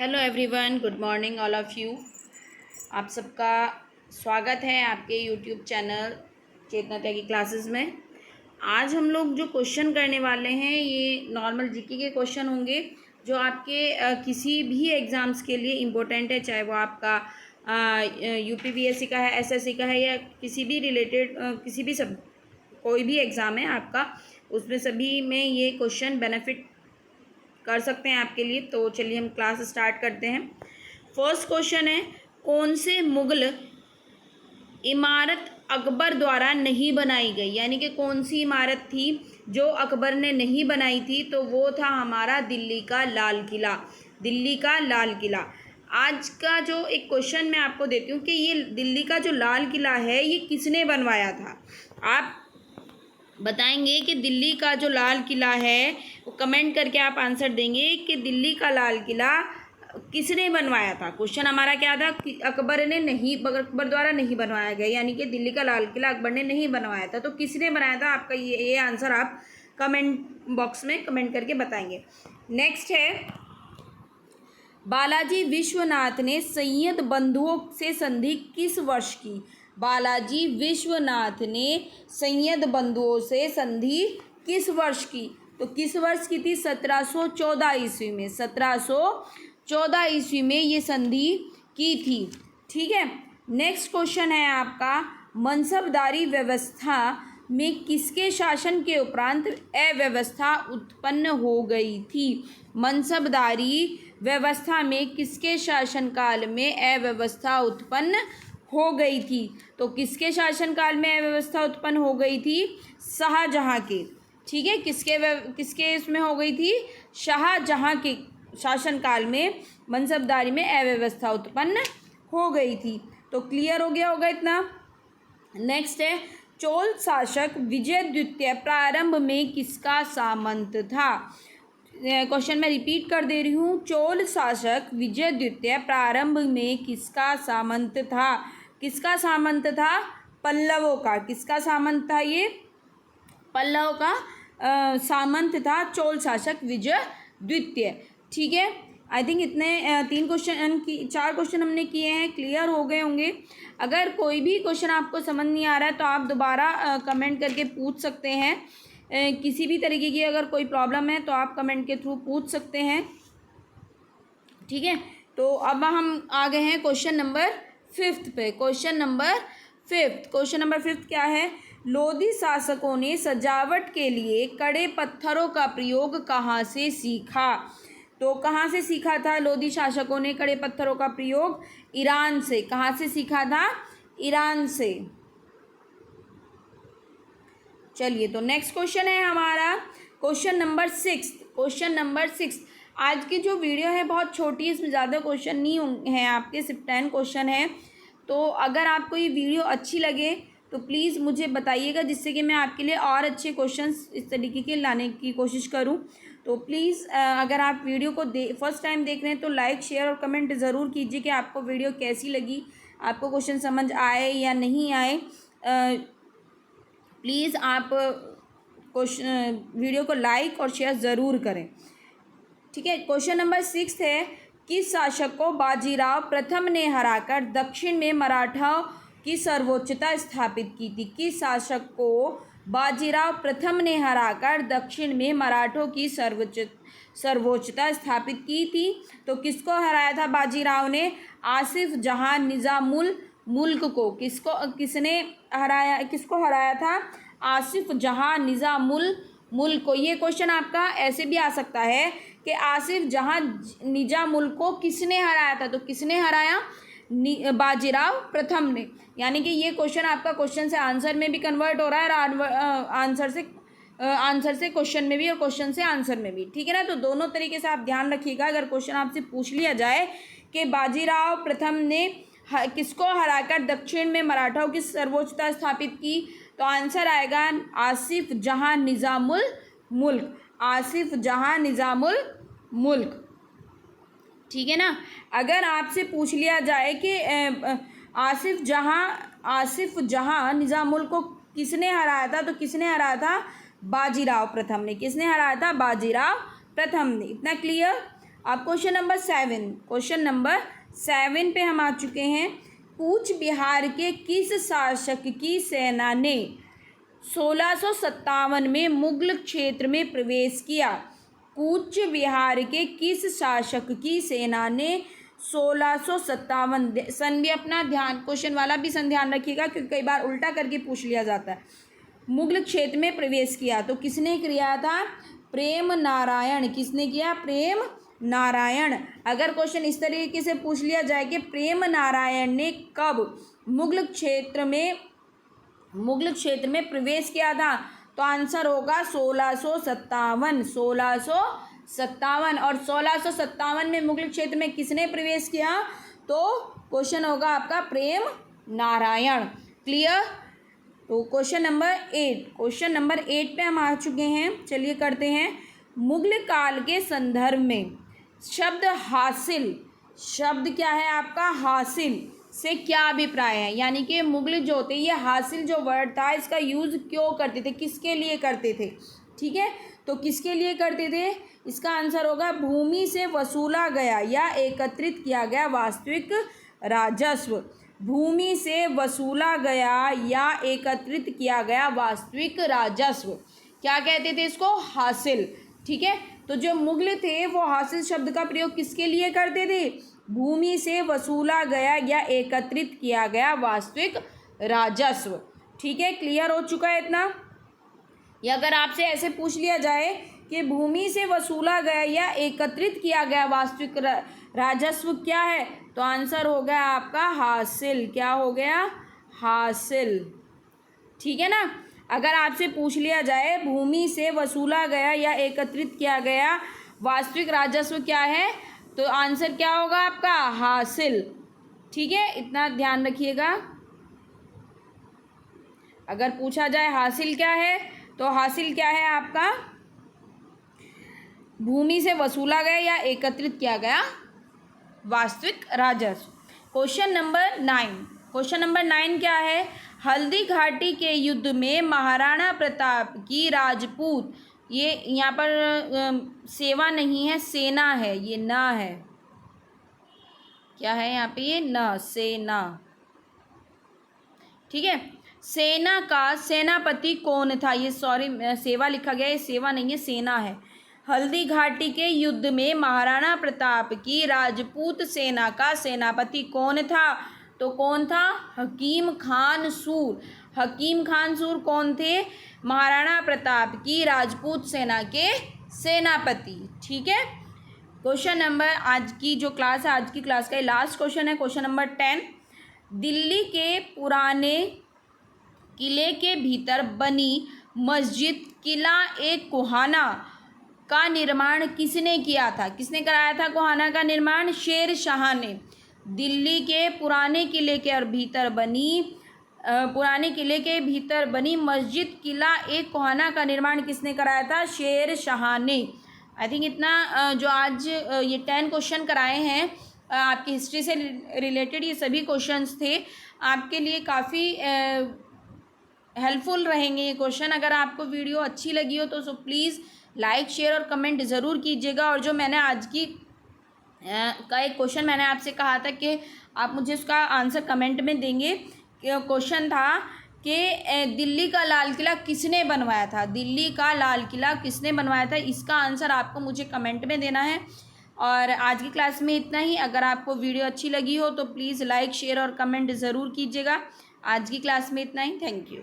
Hello everyone, good morning all of you. आप सबका स्वागत है आपके यूट्यूब चैनल चेतना त्यागी क्लासेस में। आज हम लोग जो क्वेश्चन करने वाले हैं ये नॉर्मल जीके के क्वेश्चन होंगे जो आपके किसी भी एग्ज़ाम्स के लिए इम्पोर्टेंट है, चाहे वो आपका यूपीपीएससी का है, एसएससी का है या किसी भी रिलेटेड किसी भी सब कोई भी एग्ज़ाम है आपका, उसमें सभी में ये क्वेश्चन बेनिफिट कर सकते हैं आपके लिए। तो चलिए हम क्लास स्टार्ट करते हैं। फर्स्ट क्वेश्चन है, कौन से मुगल इमारत अकबर द्वारा नहीं बनाई गई, यानी कि कौन सी इमारत थी जो अकबर ने नहीं बनाई थी, तो वो था हमारा दिल्ली का लाल किला। दिल्ली का लाल किला। आज का जो एक क्वेश्चन मैं आपको देती हूँ कि ये दिल्ली का जो लाल किला है ये किसने बनवाया था। आप बताएंगे कि दिल्ली का जो लाल किला है वो कमेंट करके आप आंसर देंगे कि दिल्ली का लाल किला किसने बनवाया था। क्वेश्चन हमारा क्या था कि अकबर द्वारा नहीं बनवाया गया, यानी कि दिल्ली का लाल किला अकबर ने नहीं बनवाया था, तो किसने बनाया था। आपका ये आंसर आप कमेंट बॉक्स में कमेंट करके बताएंगे। नेक्स्ट है, बालाजी विश्वनाथ ने सैयद बंधुओं से संधि किस वर्ष की। बालाजी विश्वनाथ ने सैयद बंधुओं से संधि किस वर्ष की, तो किस वर्ष की थी। 1714 ईस्वी में। 1714 ईस्वी में ये संधि की थी। ठीक है। नेक्स्ट क्वेश्चन है आपका, मनसबदारी व्यवस्था में किसके शासन के उपरांत अव्यवस्था उत्पन्न हो गई थी। मनसबदारी व्यवस्था में किसके शासनकाल में अव्यवस्था उत्पन्न हो गई थी, तो किसके शासनकाल में अव्यवस्था उत्पन्न हो गई थी। शाहजहाँ के। ठीक है, किसके इसमें हो गई थी। शाहजहाँ के शासनकाल में मनसबदारी में अव्यवस्था उत्पन्न हो गई थी। तो क्लियर हो गया होगा इतना। नेक्स्ट है, चोल शासक विजय द्वितीय प्रारंभ में किसका सामंत था। क्वेश्चन मैं रिपीट कर दे रही हूँ, चोल शासक विजय द्वितीय प्रारंभ में किसका सामंत था। किसका सामंत था। पल्लवों का। किसका सामंत था ये। पल्लव का सामंत था चोल शासक विजय द्वितीय। ठीक है। आई थिंक इतने 4 क्वेश्चन हमने किए हैं, क्लियर हो गए होंगे। अगर कोई भी क्वेश्चन आपको समझ नहीं आ रहा है तो आप दोबारा कमेंट करके पूछ सकते हैं। किसी भी तरीके की अगर कोई प्रॉब्लम है तो आप कमेंट के थ्रू पूछ सकते हैं। ठीक है। तो अब हम आ गए हैं क्वेश्चन नंबर 5 पे। क्वेश्चन नंबर 5 क्या है, लोधी शासकों ने सजावट के लिए कड़े पत्थरों का प्रयोग कहाँ से सीखा। तो कहाँ से सीखा था लोधी शासकों ने कड़े पत्थरों का प्रयोग। ईरान से। कहाँ से सीखा था। ईरान से। चलिए, तो नेक्स्ट क्वेश्चन है हमारा क्वेश्चन नंबर 6। आज की जो वीडियो है बहुत छोटी है, इसमें ज़्यादा क्वेश्चन नहीं हैं आपके, सिर्फ 10 क्वेश्चन है। तो अगर आपको ये वीडियो अच्छी लगे तो प्लीज़ मुझे बताइएगा, जिससे कि मैं आपके लिए और अच्छे क्वेश्चंस इस तरीके के लाने की कोशिश करूं। तो प्लीज़ अगर आप वीडियो को फर्स्ट टाइम देख रहे हैं तो लाइक शेयर और कमेंट ज़रूर कीजिए कि आपको वीडियो कैसी लगी, आपको क्वेश्चन समझ आए या नहीं आए। प्लीज़ आप वीडियो को लाइक और शेयर ज़रूर करें। ठीक है। क्वेश्चन नंबर 6 है, किस शासक को बाजीराव प्रथम ने हराकर दक्षिण में मराठाओं की सर्वोच्चता स्थापित की थी। किस शासक को बाजीराव प्रथम ने हराकर दक्षिण में मराठों की सर्वोच्चता स्थापित की थी, तो किसको हराया था बाजीराव ने। आसिफ जहाँ निज़ामुल मुल्क को। किसको हराया था। आसिफ जहाँ निज़ामुल मुल्क को। ये क्वेश्चन आपका ऐसे भी आ सकता है कि आसिफ जहाँ निज़ामुल को किसने हराया था, तो किसने हराया। बाजीराव प्रथम ने। यानी कि ये क्वेश्चन आपका क्वेश्चन से आंसर में भी कन्वर्ट हो रहा है और आंसर से क्वेश्चन में भी और क्वेश्चन से आंसर में भी। ठीक है ना। तो दोनों तरीके से आप ध्यान रखिएगा। अगर क्वेश्चन आपसे पूछ लिया जाए कि बाजीराव प्रथम ने किसको हराकर दक्षिण में मराठाओं की सर्वोच्चता स्थापित की, तो आंसर आएगा आसिफ जहाँ निज़ामुल मुल्क। आसिफ जहाँ निज़ामुल मुल्क। ठीक है ना। अगर आपसे पूछ लिया जाए कि आसिफ जहाँ निज़ामुल को किसने हराया था, तो किसने हराया था। बाजीराव प्रथम ने। किसने हराया था। बाजीराव प्रथम ने। इतना क्लियर। अब क्वेश्चन नंबर 7 पे हम आ चुके हैं। कूच बिहार के किस शासक की सेना ने 1657 में मुगल क्षेत्र में प्रवेश किया? कूच बिहार के किस शासक की सेना ने 1657, सन भी अपना ध्यान, क्वेश्चन वाला भी सन ध्यान रखिएगा क्योंकि कई बार उल्टा करके पूछ लिया जाता है। मुगल क्षेत्र में प्रवेश किया तो किसने किया था? प्रेम नारायण। किसने किया? प्रेम नारायण। अगर क्वेश्चन इस तरीके से पूछ लिया जाए कि प्रेम नारायण ने कब मुगल क्षेत्र में प्रवेश किया था, तो आंसर होगा 1657। 1657 और 1657 में मुगल क्षेत्र में किसने प्रवेश किया? तो क्वेश्चन होगा आपका प्रेम नारायण। क्लियर? तो क्वेश्चन नंबर 8 पे हम आ चुके हैं। चलिए करते हैं। मुगल काल के संदर्भ में शब्द हासिल, शब्द क्या है आपका? हासिल से क्या अभिप्राय है? यानी कि मुगल जो होते, ये हासिल जो वर्ड था इसका यूज़ क्यों करते थे, किसके लिए करते थे? ठीक है, तो किसके लिए करते थे? इसका आंसर होगा भूमि से वसूला गया या एकत्रित किया गया वास्तविक राजस्व। भूमि से वसूला गया या एकत्रित किया गया वास्तविक राजस्व, क्या कहते थे इसको? हासिल। ठीक है, तो जो मुगल थे वो हासिल शब्द का प्रयोग किसके लिए करते थे? भूमि से वसूला गया या एकत्रित किया गया वास्तविक राजस्व। ठीक है, क्लियर हो चुका है इतना? या अगर आपसे ऐसे पूछ लिया जाए कि भूमि से वसूला गया या एकत्रित किया गया वास्तविक राजस्व क्या है, तो आंसर हो गया आपका हासिल। क्या हो गया? हासिल। ठीक है ना? अगर आपसे पूछ लिया जाए भूमि से वसूला गया या एकत्रित किया गया वास्तविक राजस्व क्या है, तो आंसर क्या होगा आपका? हासिल। ठीक है, इतना ध्यान रखिएगा। अगर पूछा जाए हासिल क्या है, तो हासिल क्या है आपका? भूमि से वसूला गया या एकत्रित किया गया वास्तविक राजस्व। क्वेश्चन नंबर 9 क्या है? हल्दी घाटी के युद्ध में महाराणा प्रताप की राजपूत, ये यहाँ पर सेवा नहीं है, सेना है, ये न है। क्या है यहाँ पे? ये न, सेना। ठीक है, सेना का सेनापति कौन था? ये सॉरी सेवा लिखा गया है, सेवा नहीं है, सेना है। हल्दी घाटी के युद्ध में महाराणा प्रताप की राजपूत सेना का सेनापति कौन था? तो कौन था? हकीम खान सूर। हकीम खान सूर कौन थे? महाराणा प्रताप की राजपूत सेना के सेनापति। ठीक है, क्वेश्चन नंबर, आज की जो क्लास है, आज की क्लास का लास्ट क्वेश्चन है, क्वेश्चन नंबर 10। दिल्ली के पुराने किले के भीतर बनी मस्जिद किला ए कोहाना का निर्माण किसने किया था? किसने कराया था कोहाना का निर्माण? शेर शाह ने। दिल्ली के पुराने किले के भीतर बनी मस्जिद किला ए कोहाना का निर्माण किसने कराया था? शेर शाह ने। आई थिंक इतना जो आज ये 10 क्वेश्चन कराए हैं आपकी हिस्ट्री से रिलेटेड, ये सभी क्वेश्चंस थे आपके लिए काफ़ी हेल्पफुल रहेंगे ये क्वेश्चन। अगर आपको वीडियो अच्छी लगी हो तो प्लीज़ लाइक, शेयर और कमेंट ज़रूर कीजिएगा। और जो मैंने आज की का एक क्वेश्चन मैंने आपसे कहा था कि आप मुझे उसका आंसर कमेंट में देंगे। क्वेश्चन था कि दिल्ली का लाल किला किसने बनवाया था? दिल्ली का लाल किला किसने बनवाया था? इसका आंसर आपको मुझे कमेंट में देना है। और आज की क्लास में इतना ही। अगर आपको वीडियो अच्छी लगी हो तो प्लीज़ लाइक, शेयर और कमेंट ज़रूर कीजिएगा। आज की क्लास में इतना ही। Thank you.